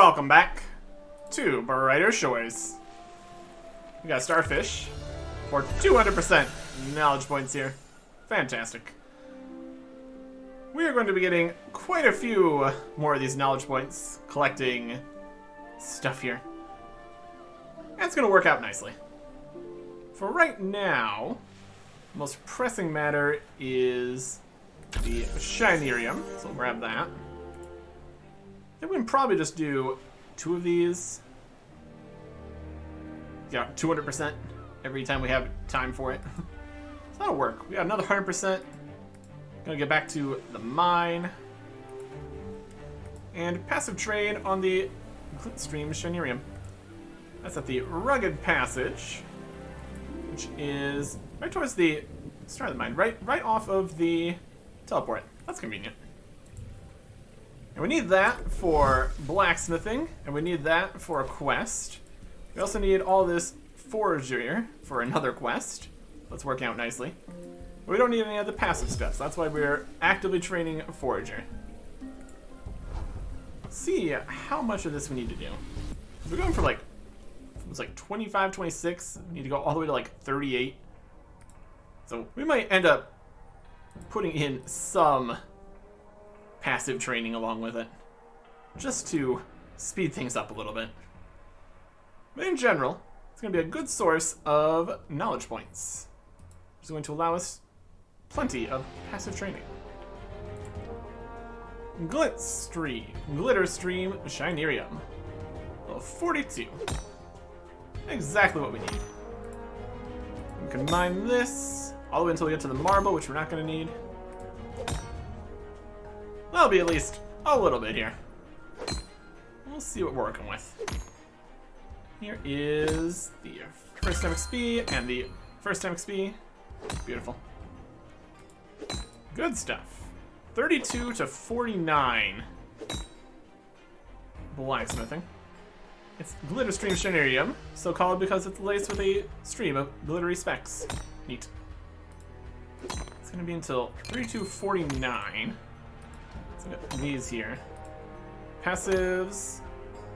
Welcome back to Brighter Shores. We got Starfish for 200% knowledge points here. Fantastic. We are going to be getting quite a few more of these knowledge points, collecting stuff here. And it's going to work out nicely. For right now, the most pressing matter is the Shinerium, so we'll grab that. I think we can probably just do 2 of these. Yeah, 200% every time we have time for it. So that'll work. We got another 100%. Gonna get back to the mine. And passive trade on the Glitstream Shinerium. That's at the Rugged Passage, which is right towards the start of the mine, right off of the teleport. That's convenient. And we need that for blacksmithing, and we need that for a quest. We also need all this forager for another quest. Let's work out nicely. But we don't need any of the passive stuff, so that's why we're actively training a forager. Let's see how much of this we need to do. We're going from like, it was like 25, 26. We need to go all the way to like 38. So we might end up putting in some passive training along with it, just to speed things up a little bit. But in general, it's going to be a good source of knowledge points. It's going to allow us plenty of passive training. Glitstream Shinerium. Level 42. Exactly what we need. We can mine this all the way until we get to the marble, which we're not going to need. That'll be at least a little bit here. We'll see what we're working with. Here is the first MXP and the first MXP. Beautiful. Good stuff. 32 to 49. Blacksmithing. It's Glitstream Shinerium, so called because it's laced with a stream of glittery specks. Neat. It's gonna be until 32:49. So we got these here. Passives.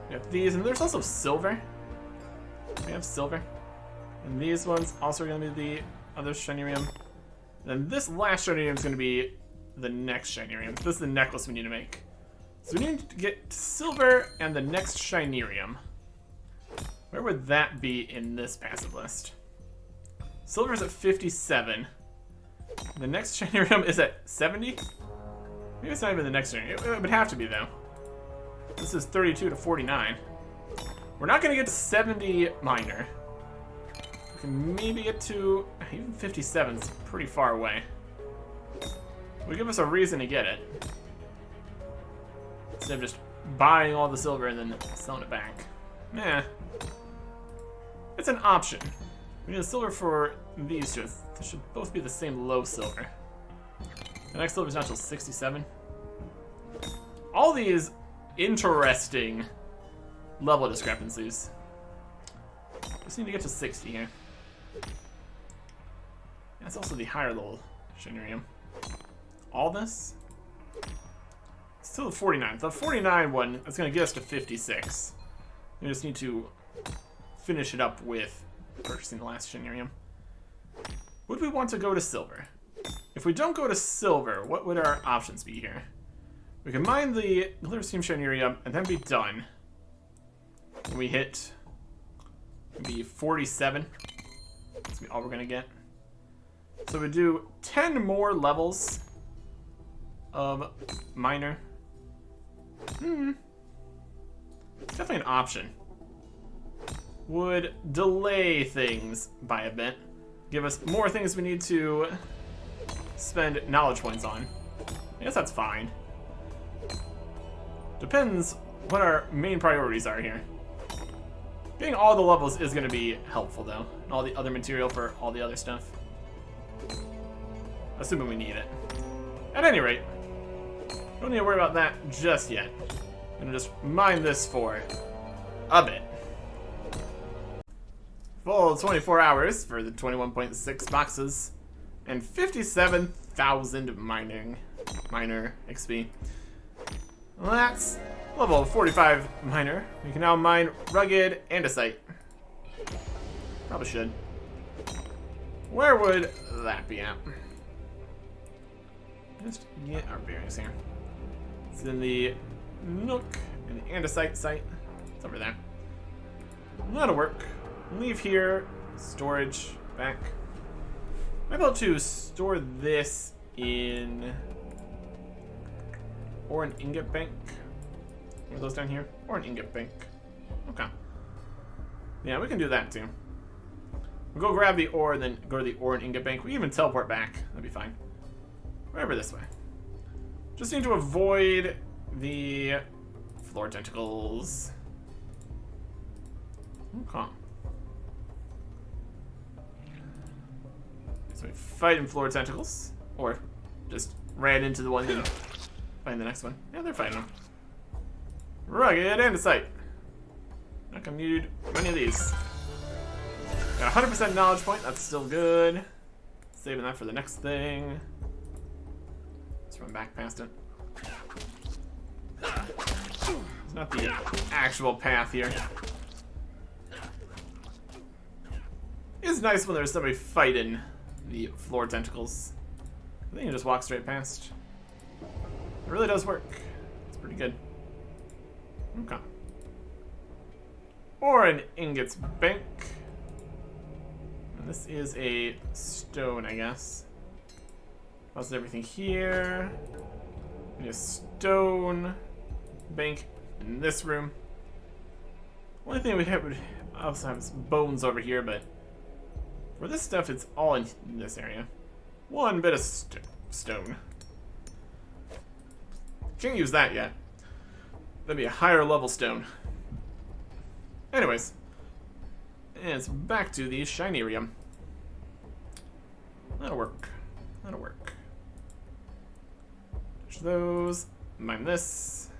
We have these, and there's also silver. We have silver. And these ones also are going to be the other Shinerium. Then this last Shinerium is going to be the next Shinerium. This is the necklace we need to make. So we need to get silver and the next Shinerium. Where would that be in this passive list? Silver is at 57. The next Shinerium is at 70? Maybe it's not even the next Shinerium. It would have to be, though. This is 32 to 49. We're not going to get to 70 minor. We can maybe get to... Even 57 is pretty far away. Would give us a reason to get it. Instead of just buying all the silver and then selling it back. Nah. It's an option. We need a silver for these two. They should both be the same low silver. The next silver is not till 67. All these interesting level discrepancies. Just need to get to 60 here. That's also the higher level Shinerium. All this? Still the 49. The 49 one is going to get us to 56. We just need to finish it up with purchasing the last Shinerium. Would we want to go to silver? If we don't go to silver, what would our options be here? We can mine the Glitstream Shinerium and then be done. When we hit maybe 47. That's all we're gonna get. So we do 10 more levels of miner. It's definitely an option. Would delay things by a bit. Give us more things we need to spend knowledge points on. I guess that's fine. Depends what our main priorities are here. Getting all the levels is going to be helpful, though. And all the other material for all the other stuff. Assuming we need it. At any rate, don't need to worry about that just yet. I'm going to just mine this for a bit. Full 24 hours for the 21.6 boxes. And 57,000 miner XP. Well, that's Level 45 miner. We can now mine rugged andesite. Probably should. Where would that be at? Just get our bearings here. It's in the Nook and the andesite site. It's over there. That'll work. Leave here. Storage back. I'm able to store this in or an ingot bank. Are those down here? Or an ingot bank. Okay. Yeah, we can do that too. We'll go grab the ore, then go to the ore and ingot bank. We can even teleport back. That'd be fine. Wherever this way. Just need to avoid the floor tentacles. Okay. So we fight in floor tentacles. Or just ran into the one and find the next one. Yeah, they're fighting them. Rugged andesite. Not gonna need many of these. Got 100% knowledge point, that's still good. Saving that for the next thing. Let's run back past it. It's not the actual path here. It's nice when there's somebody fighting the floor tentacles. I think you just walk straight past. It really does work. It's pretty good. Okay. Or an ingots bank. And this is a stone, I guess. How's everything here? We need a stone bank in this room. Only thing we would also have is bones over here, but for this stuff, it's all in this area. One bit of stone. Can't use that yet. That'd be a higher level stone. Anyways. And it's back to the Shinerium. That'll work. That'll work. Touch those. Mine this.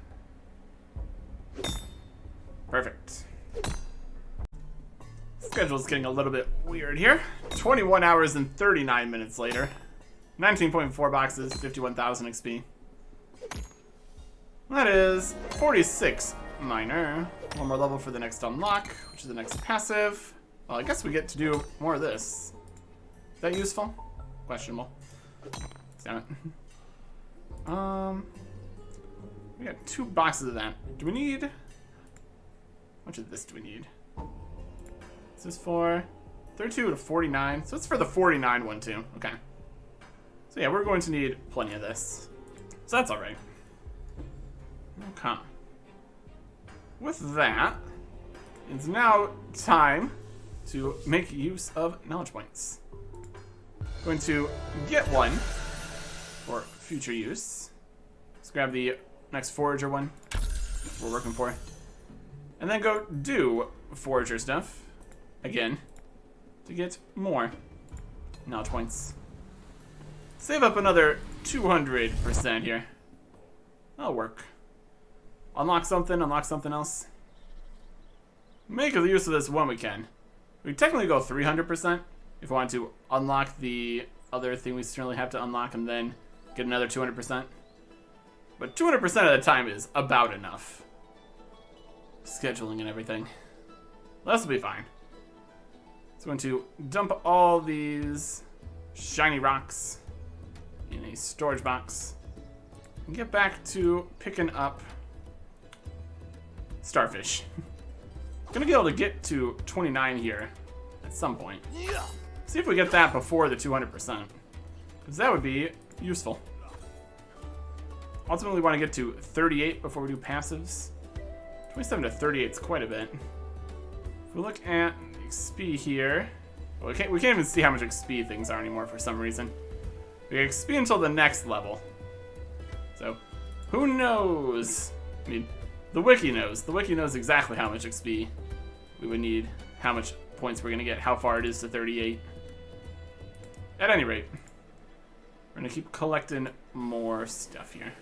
Perfect. Schedule's getting a little bit weird here. 21 hours and 39 minutes later. 19.4 boxes, 51,000 XP. That is 46 miner. One more level for the next unlock, which is the next passive. Well, I guess we get to do more of this. Is that useful? Questionable. Damn it. We got 2 boxes of that. Do we need? How much of this do we need? This is for 32 to 49. So it's for the 49 one too. Okay. So yeah, we're going to need plenty of this. So that's alright. Okay. With that, it's now time to make use of knowledge points. Going to get one for future use. Let's grab the next forager one we're working for. And then go do forager stuff again to get more knowledge points. Save up another 200% here. That'll work. Unlock something else. Make use of this when we can. We technically go 300% if we want to unlock the other thing we certainly have to unlock and then get another 200%. But 200% of the time is about enough. Scheduling and everything. This will be fine. So I'm going to dump all these shiny rocks in a storage box and get back to picking up starfish. Gonna be able to get to 29 here at some point. See if we get that before the 200%, because that would be useful. Ultimately, we want to get to 38 before we do passives. 27 to 38 is quite a bit. If we look at XP here, well, we can't even see how much XP things are anymore for some reason. We get XP until the next level. So, who knows? I mean, the wiki knows. The wiki knows exactly how much XP we would need, how much points we're going to get, how far it is to 38. At any rate, we're going to keep collecting more stuff here.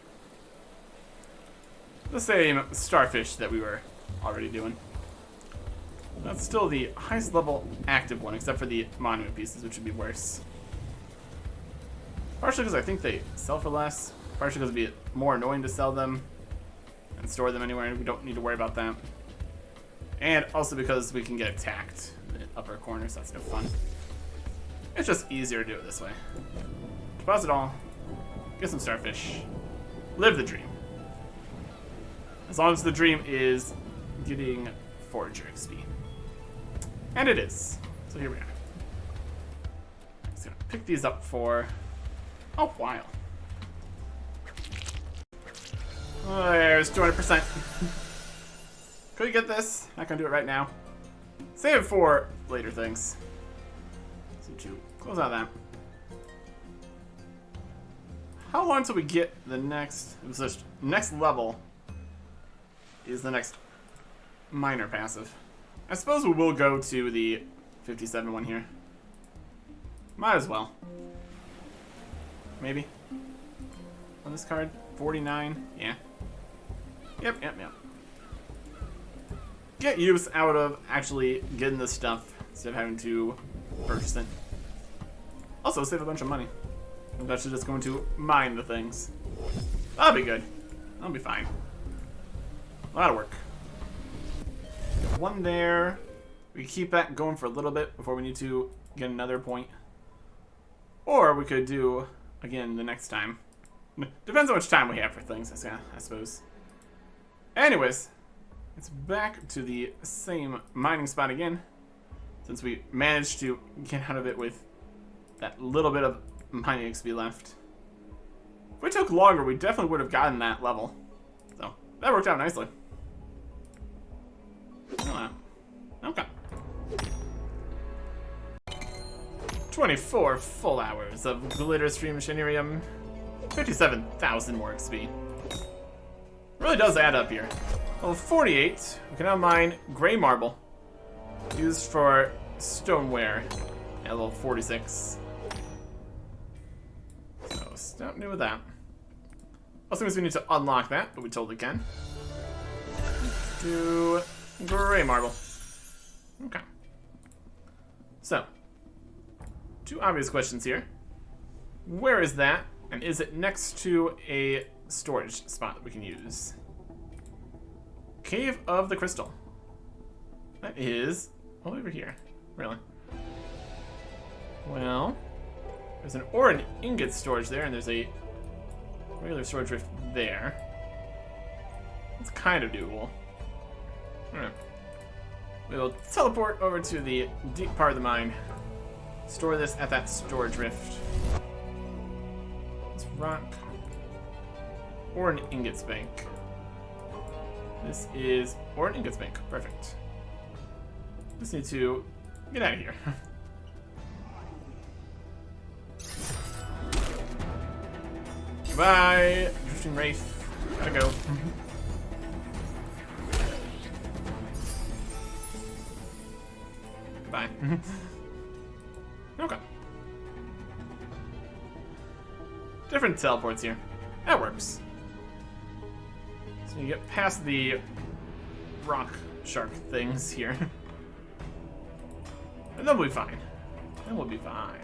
The same starfish that we were already doing. That's still the highest level active one, except for the monument pieces, which would be worse. Partially because I think they sell for less, partially because it'd be more annoying to sell them. and store them anywhere, and we don't need to worry about that. And also because we can get attacked in the upper corner, so that's no fun. It's just easier to do it this way. Deposit all, get some starfish, live the dream. As long as the dream is getting Forager XP. And it is. So here we are. Just gonna pick these up for a while. Oh, there's 200%. Could we get this? Not gonna do it right now. Save it for later things. So to close out that. How long until we get the next level is the next minor passive? I suppose we will go to the 57 one here. Might as well. Maybe. On this card, 49. Yeah. Yep. Get use out of actually getting this stuff instead of having to purchase it. Also, save a bunch of money. I'm actually just going to mine the things. That'll be good. That'll be fine. A lot of work. One there. We can keep that going for a little bit before we need to get another point. Or we could do, again, the next time. Depends on how much time we have for things, I suppose. Anyways, it's back to the same mining spot again. Since we managed to get out of it with that little bit of mining XP left. If we took longer, we definitely would have gotten that level. So, that worked out nicely. Okay. 24 full hours of Glitter Stream Machinarium. 57,000 more XP. Really does add up here. Level 48, we can now mine gray marble. Used for stoneware at level 46. So, stop new with that. Also means we need to unlock that, but we totally can. Do gray marble. Okay. So, two obvious questions here. Where is that? And is it next to a storage spot that we can use? Cave of the Crystal. That is all over here. Really? Well, there's an ore and ingot storage there, and there's a regular storage rift there. It's kind of doable. Alright. We'll teleport over to the deep part of the mine. Store this at that storage rift. It's rock. Ore and ingots bank. This is ore and ingots bank. Perfect. Just need to get out of here. Goodbye, Drifting Wraith. Gotta go. Goodbye. Okay. Different teleports here. That works. So you get past the rock shark things here. And then we'll be fine. Then we'll be fine.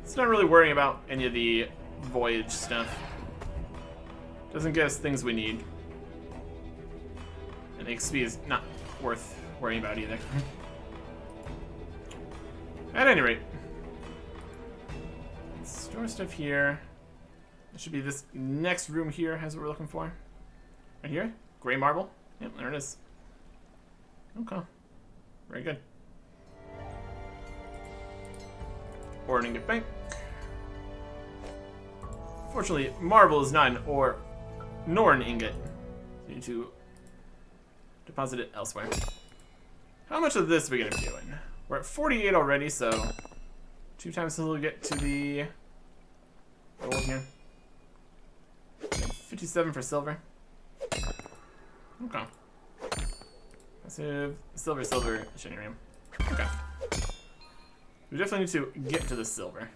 It's not really worrying about any of the voyage stuff. Doesn't get us things we need. And XP is not worth worrying about either. At any rate. Let's store stuff here. It should be this next room here has what we're looking for. Right here? Gray marble? Yep, there it is. Okay. Very good. Ore and ingot bank. Fortunately, marble is not an ore nor an ingot. So you need to deposit it elsewhere. How much of this are we gonna be doing? We're at 48 already, so 2 times until we get to the gold here. 57 for silver. Okay. Passive silver Machinarium. Okay. We definitely need to get to the silver.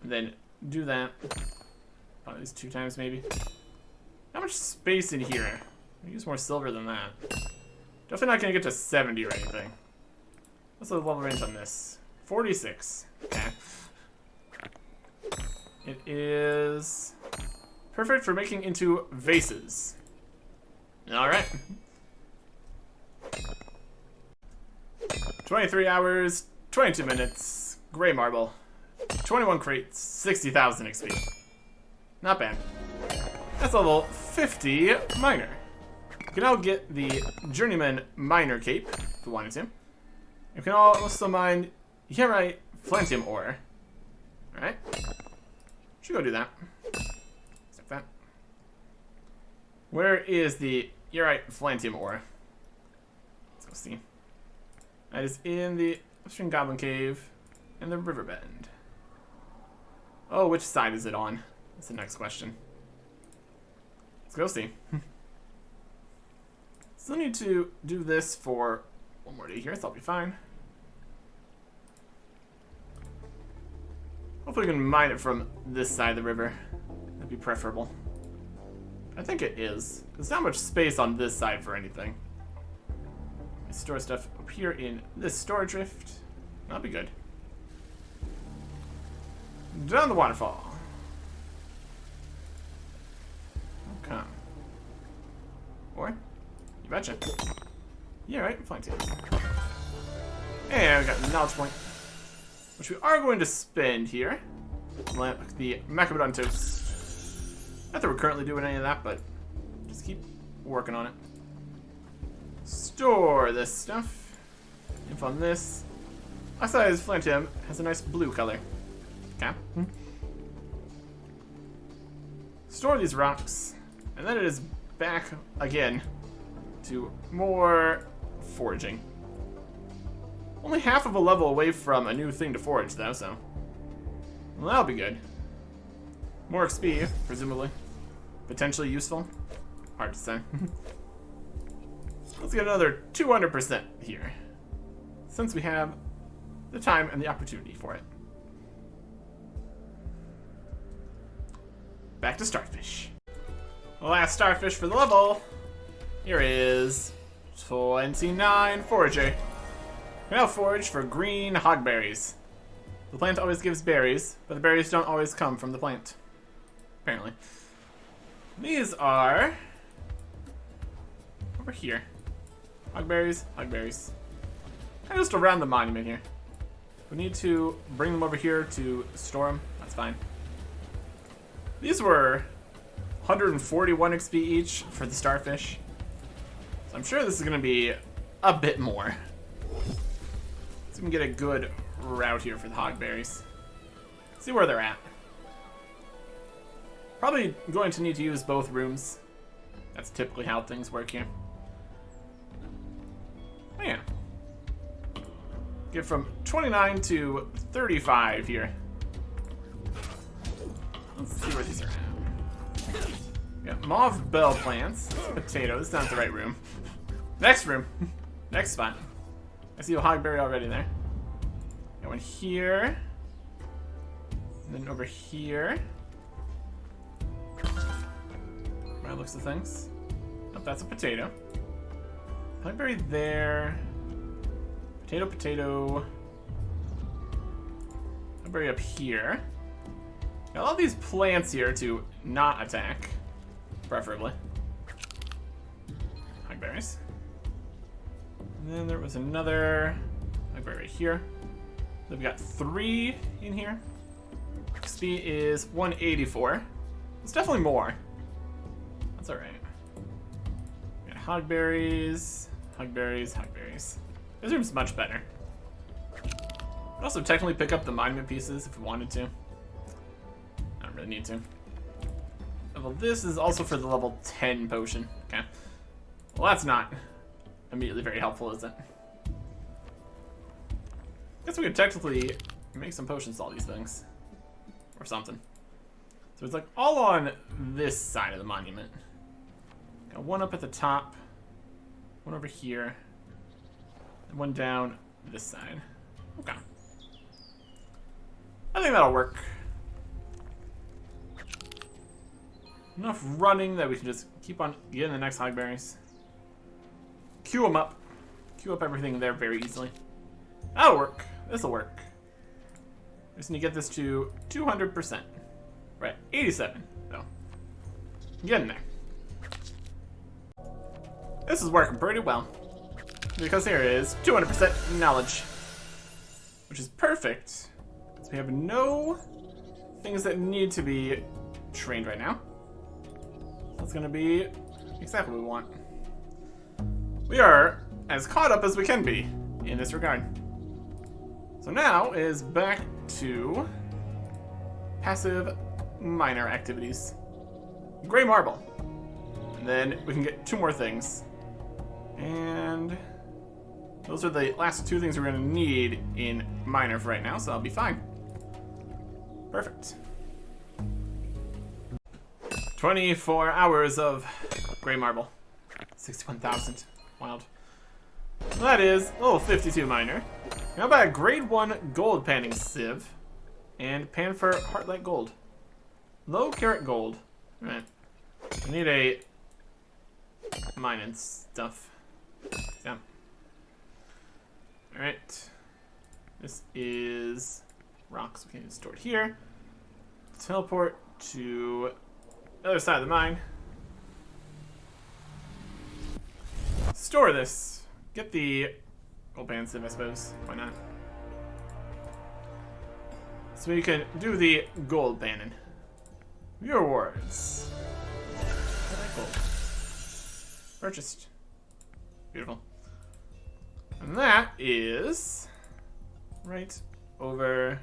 And then do that. Probably these 2 times maybe. How much space in here? I use more silver than that. Definitely not gonna get to 70 or anything. What's the level range on this? 46. Okay. It is Perfect for making into vases. Alright. 23 hours, 22 minutes, gray marble, 21 crates, 60,000 XP. Not bad. That's level 50 miner. You can now get the Journeyman Miner Cape, if you wanted to. You can also mine Hierite Flantium Ore. Alright. Should go do that. Stop that. Where is the Hierite Flantium Ore? Let's go see. That is in the Upstream Goblin Cave and the River Bend. Oh, which side is it on? That's the next question. Let's go see. Still need to do this for one more day here, so I'll be fine. Hopefully we can mine it from this side of the river. That'd be preferable. I think it is. There's not much space on this side for anything. I store stuff up here in this storage rift. That'll be good. Down the waterfall. Okay. Or, you betcha. Yeah, right, flank team. And we got the knowledge point, which we are going to spend here. The Macabodon toast. Not that we're currently doing any of that, but just keep working on it. Store this stuff. Info on this. Oxidized Flantium has a nice blue color. Okay. Store these rocks, and then it is back again to more foraging. Only half of a level away from a new thing to forage, though, so well, that'll be good. More XP, presumably. Potentially useful. Hard to say. Let's get another 200% here, since we have the time and the opportunity for it. Back to Starfish. The last Starfish for the level. Here is 29 Forager. We now forage for green hogberries. The plant always gives berries, but the berries don't always come from the plant. Apparently. These are over here. Hogberries, hogberries. Kind of just around the monument here. We need to bring them over here to store them. That's fine. These were 141 XP each for the Starfish. So I'm sure this is going to be a bit more. So we can get a good route here for the hogberries. See where they're at. Probably going to need to use both rooms. That's typically how things work here. Oh yeah. Get from 29 to 35 here. Let's see where these are at. We got mauve bell plants, potatoes, not the right room. Next room, next spot. I see a hogberry already there. Got one here, and then over here. By looks of things. Oh, that's a potato. Hogberry there. Potato, potato. Hogberry up here. Got all these plants here to not attack, preferably. Hogberries. And then there was another hogberry right here. So we got 3 in here. XP is 184. It's definitely more. That's alright. We got hogberries, hogberries, hogberries. This room's much better. Could also technically pick up the monument pieces if we wanted to. I don't really need to. Well, this is also for the level 10 potion. Okay. Well, that's not immediately very helpful, is it? Guess we could technically make some potions to all these things. Or something. So it's like all on this side of the monument. Got one up at the top. One over here. And one down this side. Okay. I think that'll work. Enough running that we can just keep on getting the next hogberries. Queue them up. Queue up everything there very easily. That'll work. This'll work. I just need to get this to 200%. Right, 87 though. Getting there. This is working pretty well. Because here is 200% knowledge. Which is perfect. Because we have no things that need to be trained right now. That's going to be exactly what we want. We are as caught up as we can be in this regard. So now is back to passive minor activities. Gray marble. And then we can get 2 more things. And those are the last 2 things we're going to need in minor for right now, so I'll be fine. Perfect. 24 hours of gray marble. 61,000. Wild. Well, that is level 52 minor. Now buy a grade 1 gold panning sieve. And pan for heartlight gold. Low carat gold. Alright. I need a mine and stuff. Yeah. Alright. This is rocks. We can store it here. Teleport to the other side of the mine. Store this. Get the gold pan sieve, I suppose. Why not? So we can do the gold panning. View rewards. Gold. Purchased. Beautiful. And that is right over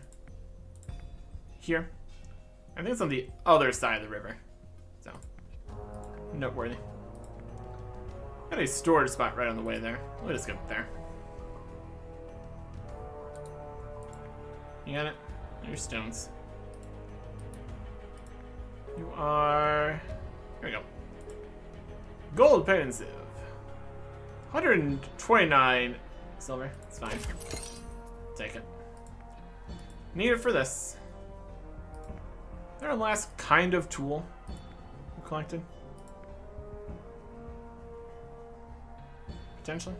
here. I think it's on the other side of the river. So, noteworthy. Got a storage spot right on the way there. We'll just get up there. You got it? Your stones. You are... Here we go. Gold pensive. 129 silver. It's fine. Take it. Need it for this. Is there a last kind of tool we collected? Potentially.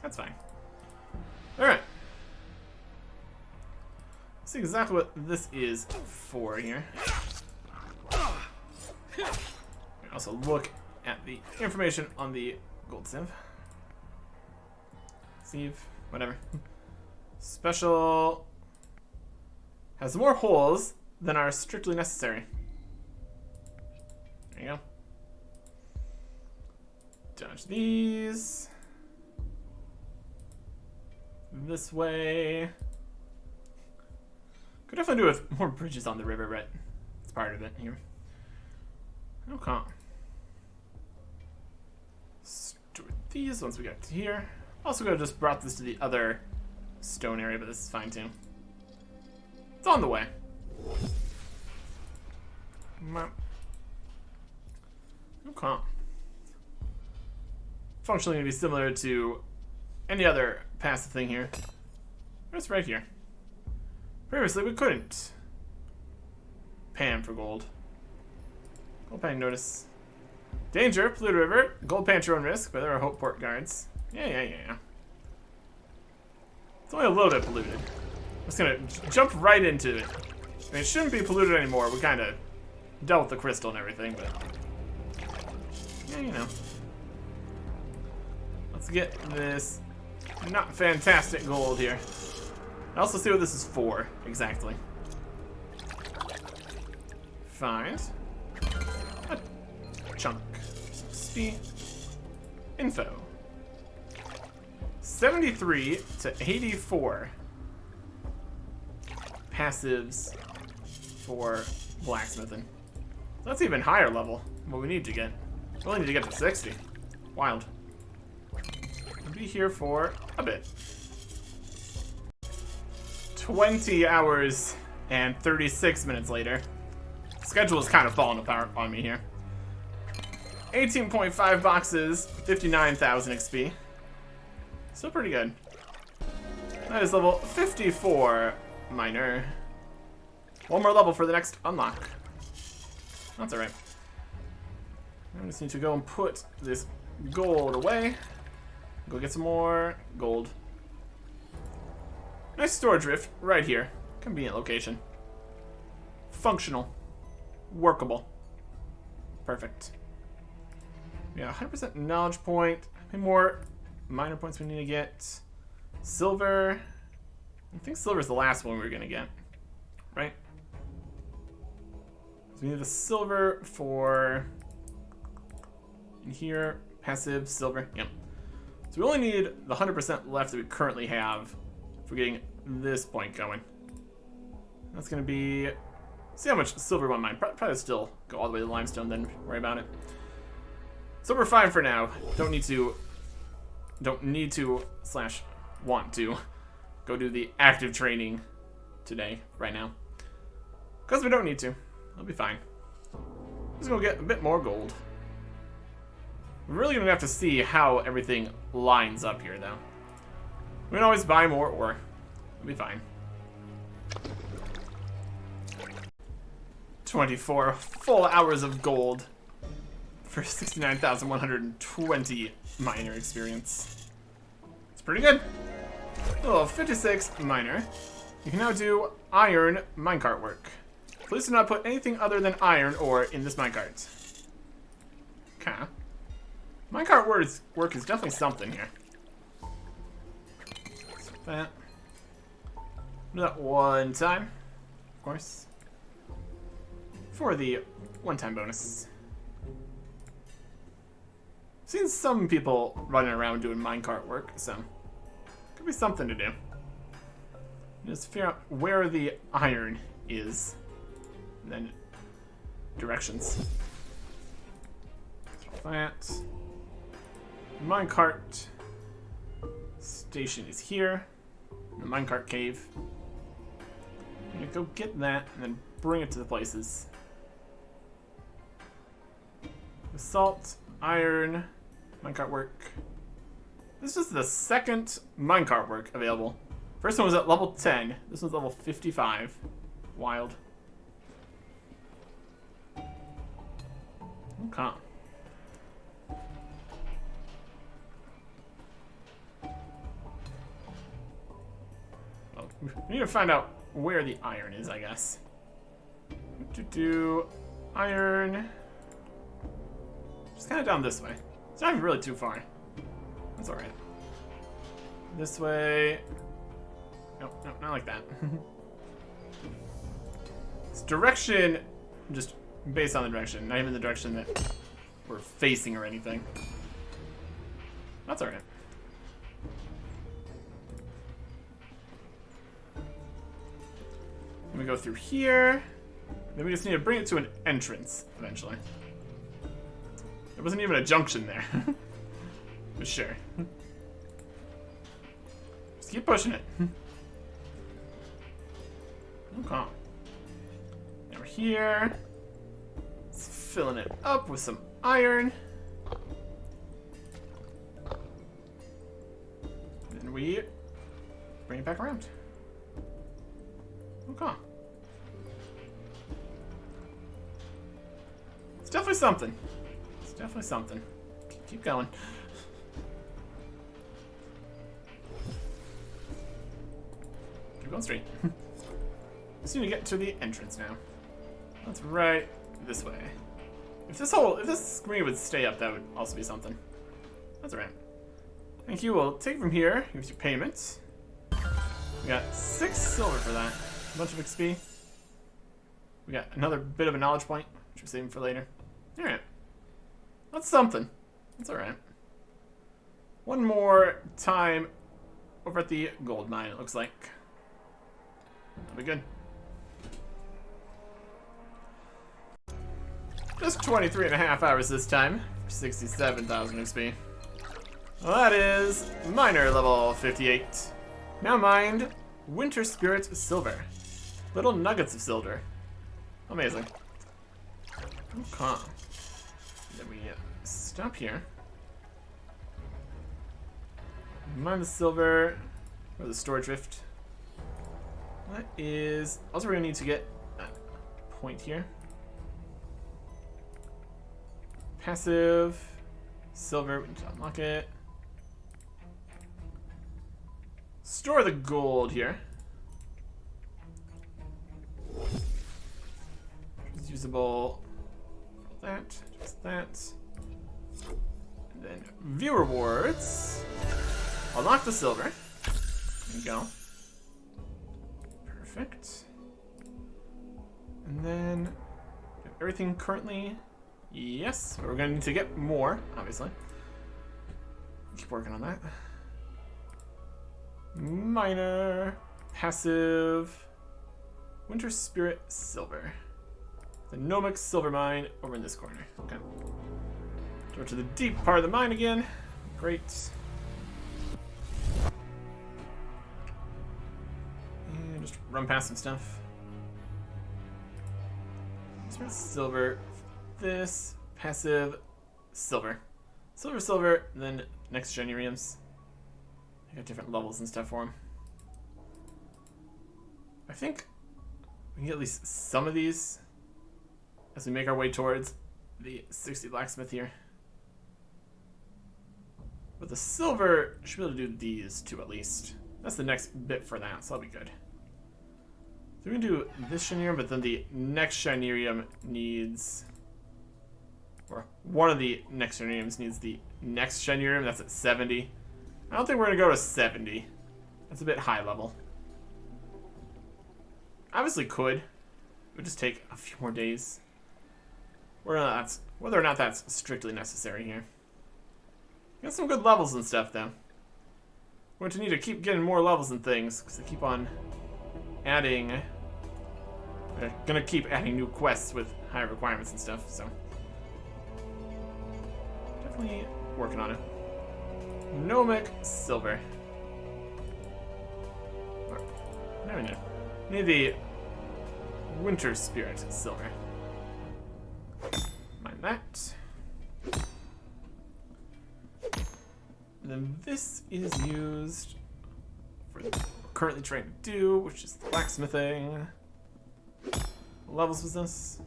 That's fine. Alright. Let's see exactly what this is for here. Also look at the information on the gold sieve. Sieve, whatever. Special has more holes than are strictly necessary. There you go. Dodge these. This way. Could definitely do with more bridges on the river, but it's part of it here. Okay. Store these once we get to here. Also could have just brought this to the other stone area, but this is fine too. It's on the way. Okay. Functionally going to be similar to any other passive thing here. It's right here. Previously we couldn't pan for gold. Gold pan notice. Danger, polluted river. Gold pan at your own risk, but there are Hope Port guards. Yeah. It's only a little bit polluted. I'm just gonna jump right into it. I mean, it shouldn't be polluted anymore. We kind of dealt with the crystal and everything, but yeah, you know. Let's get this not fantastic gold here. I also see what this is for exactly. Find a chunk. Speed info. 73 to 84 passives for blacksmithing. That's even higher level than what we need to get. We only need to get to 60. Wild. We'll be here for a bit. 20 hours and 36 minutes later. Schedule is kind of falling apart on me here. 18.5 boxes, 59,000 XP. Still pretty good. That is level 54 minor. One more level for the next unlock. That's alright. I just need to go and put this gold away. Go get some more gold. Nice storage rift right here. Convenient location. Functional. workable. Perfect. Yeah, 100% knowledge point. How many more minor points we need to get? Silver. I think silver is the last one we're gonna get, right? So we need the silver for in here. Passive silver. Yep. So we only need the 100% left that we currently have for getting this point going. That's gonna be. See how much silver we want mine. Probably still go all the way to limestone, then worry about it. So we're fine for now. Don't need to / want to go do the active training today, right now. Because we don't need to. I'll be fine. Just gonna get a bit more gold. We're really gonna have to see how everything lines up here, though. We can always buy more ore. It'll be fine. 24 full hours of gold for 69,120 miner experience. It's pretty good. Oh, 56 miner. You can now do iron minecart work. Please do not put anything other than iron ore in this minecart. Okay. Minecart work is definitely something here. That. Do that one time, of course. For the one-time bonus. I've seen some people running around doing minecart work, so could be something to do. Just figure out where the iron is, and then directions. That minecart station is here. The minecart cave. I'm gonna go get that and then bring it to the places. Salt, iron, minecart work. This is the second minecart work available. First one was at level 10. This one's level 55. Wild. Okay. Well, we need to find out where the iron is, I guess. Iron. Just kind of down this way. It's not even really too far. That's alright. This way. Nope, nope, not like that. It's direction, just based on the direction, not even the direction that we're facing or anything. That's alright. Then we go through here. Then we just need to bring it to an entrance eventually. There wasn't even a junction there. But sure. Just keep pushing it. Okay. Now we're here. It's filling it up with some iron. Then we bring it back around. Okay. It's definitely something. It's definitely something. Keep going. Keep going straight. Just need to get to the entrance now. That's right this way. If this screen would stay up, that would also be something. That's alright. Thank you. We'll take it from here. Here's your payment. We got 6 silver for that. A bunch of XP. We got another bit of a knowledge point, which we're saving for later. Alright. That's something. That's alright. One more time over at the gold mine, it looks like. That'll be good. Just 23.5 hours this time. 67,000 XP. Well, that is miner level 58. Now mined Winter Spirit Silver. Little nuggets of silver. Amazing. Okay. Then we stop here. Mine the silver. Or the storage rift. That is. Also, we're gonna need to get a point here. Passive. Silver. We need to unlock it. Store the gold here. Just usable for that, just that. And then view rewards. Unlock the silver. There you go. Perfect. And then everything currently, yes, but we're gonna need to get more, obviously. Keep working on that. Minor, passive, Winter Spirit Silver. The Gnomic Silver Mine over in this corner. Okay. Go to the deep part of the mine again. Great. And just run past some stuff. Spirit Silver. This passive silver. Silver, silver, then next gen Uriums. I got different levels and stuff for them. I think we can get at least some of these as we make our way towards the 60 blacksmith here. But the silver should be able to do these two at least. That's the next bit for that, so that'll be good. So we can do this Shenurium, but then the next Shenurium needs, or one of the next Shenuriums needs the next Shenurium. That's at 70. I don't think we're gonna go to 70. That's a bit high level. Obviously could. It would just take a few more days. Whether or not that's strictly necessary here. Got some good levels and stuff though. We're going to need to keep getting more levels and things because they keep on adding. They're gonna keep adding new quests with higher requirements and stuff, so definitely working on it. Gnomic Silver. There we go. Need the Winter Spirit Silver. Mind that. And then this is used for what we're currently trying to do, which is the blacksmithing. What levels was this?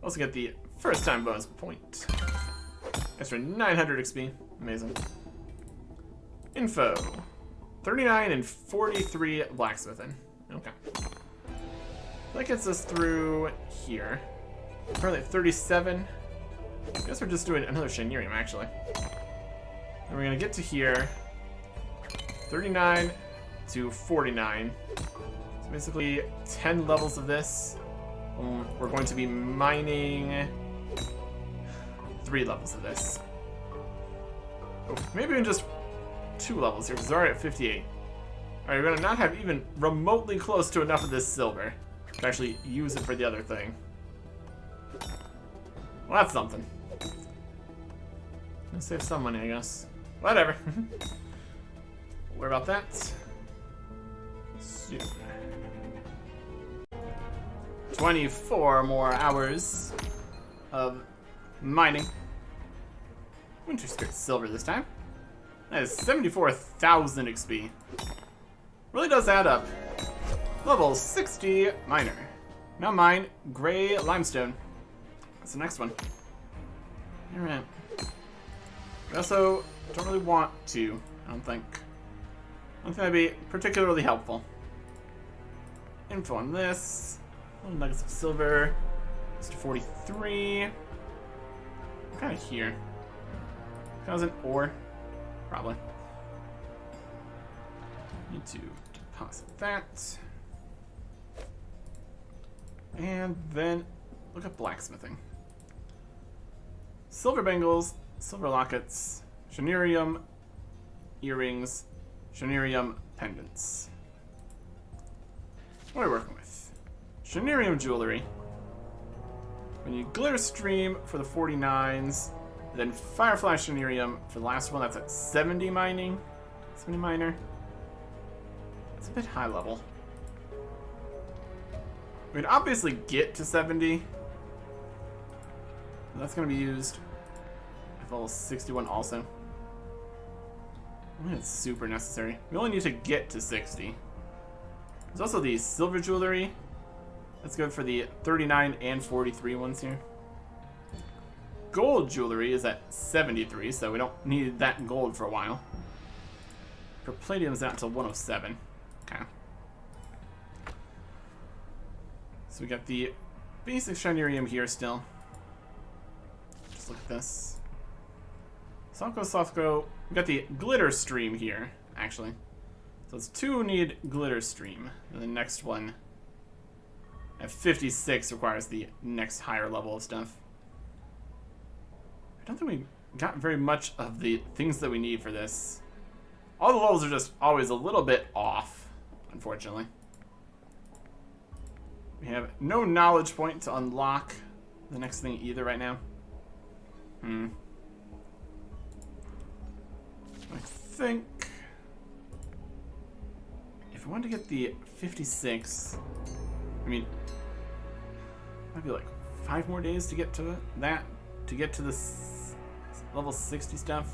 Also get the first time bonus point. Extra 900 XP. Amazing. Info. 39 and 43 blacksmithing. Okay. That gets us through here. Currently at 37. I guess we're just doing another Shenurium, actually. And we're gonna get to here. 39 to 49. So basically 10 levels of this. We're going to be mining 3 levels of this. Oh, maybe even just 2 levels here, because we're already at 58. Alright, we're gonna not have even remotely close to enough of this silver to actually use it for the other thing. Well, that's something. Gonna save some money, I guess. Whatever. What about that? Soon. 24 more hours of mining. Winter Spirit Silver this time. That is 74,000 XP. Really does add up. Level 60 Miner. Now mine Gray Limestone. That's the next one. Alright. We also don't really want to, I don't think. I don't think that'd be particularly helpful. Info on this. Little nuggets of silver. It's to 43. I'm kind of here. That was an ore. Probably. Need to deposit that. And then look at blacksmithing. Silver bangles, silver lockets, Shenurium earrings, Shenurium pendants. What are we working with? Shenurium jewelry. We need glitter stream for the 49s. Then Firefly Shenurium for the last one. That's at 70 mining. 70 miner. That's a bit high level. We'd obviously get to 70. That's going to be used at level 61 also. I think it's super necessary. We only need to get to 60. There's also the silver jewelry. That's good for the 39 and 43 ones here. Gold jewelry is at 73, so we don't need that gold for a while. For palladium's not until 107. Okay. So we got the basic Shinerium here still. Just look at this. Softco. We got the glitter stream here, actually. So it's 2 need glitter stream. And the next one at 56 requires the next higher level of stuff. I don't think we got very much of the things that we need for this. All the levels are just always a little bit off, unfortunately. We have no knowledge point to unlock the next thing either right now. I think if we want to get the 56, I mean, might be like 5 more days to get to that, to get to this level 60 stuff.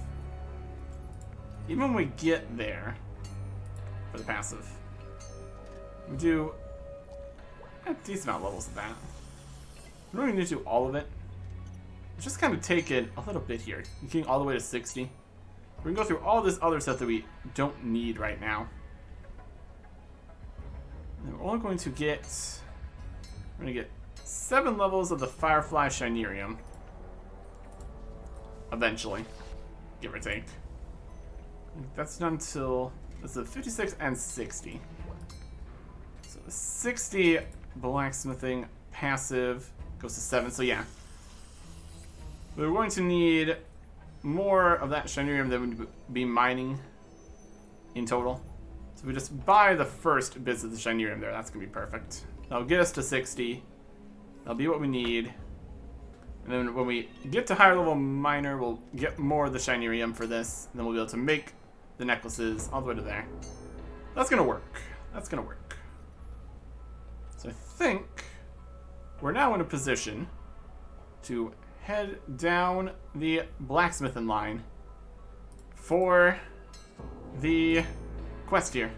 Even when we get there for the passive, we do a decent amount of levels of that. We don't even need to do all of it. Just kind of take it a little bit here. You're getting all the way to 60. We can go through all this other stuff that we don't need right now. And we're only going to get... We're going to get 7 levels of the Firefly Shinerium. Eventually. Give or take. That's done until... That's the 56 and 60. So the 60 blacksmithing passive goes to 7. So yeah. We're going to need more of that Shinerium than we'd be mining in total. So we just buy the first bits of the Shinerium there. That's going to be perfect. That'll get us to 60. That'll be what we need. And then when we get to higher level miner, we'll get more of the Shinerium for this. And then we'll be able to make the necklaces all the way to there. That's going to work. That's going to work. So I think we're now in a position to head down the blacksmithing line for the quest here,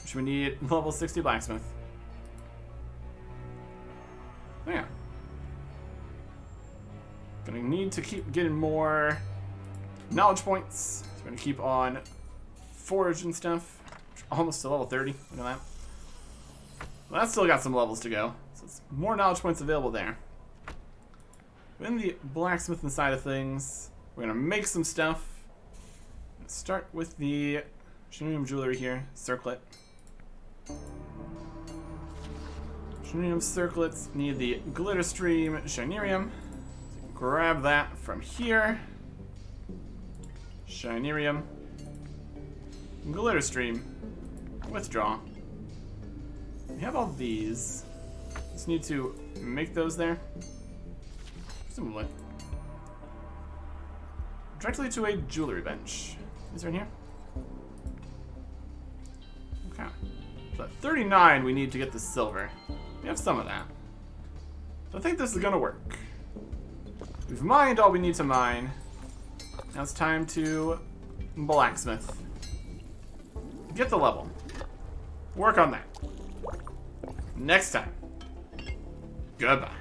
which we need level 60 blacksmith. Oh, yeah. Gonna need to keep getting more knowledge points. So we're gonna keep on forge and stuff. Almost to level 30. Look at that. Well, that's still got some levels to go. So it's more knowledge points available there. In the blacksmithing side of things, we're gonna make some stuff. Let's start with the Shinerium jewelry here, circlet. Shinerium circlets need the glitter stream Shinerium. So grab that from here. Shinerium. Glitter stream. Withdraw. We have all these. Just need to make those there. Presumably. Directly to a jewelry bench. Is right here? Okay. So at 39 we need to get the silver. We have some of that. So I think this is gonna work. We've mined all we need to mine. Now it's time to blacksmith. Get the level. Work on that. Next time. Goodbye.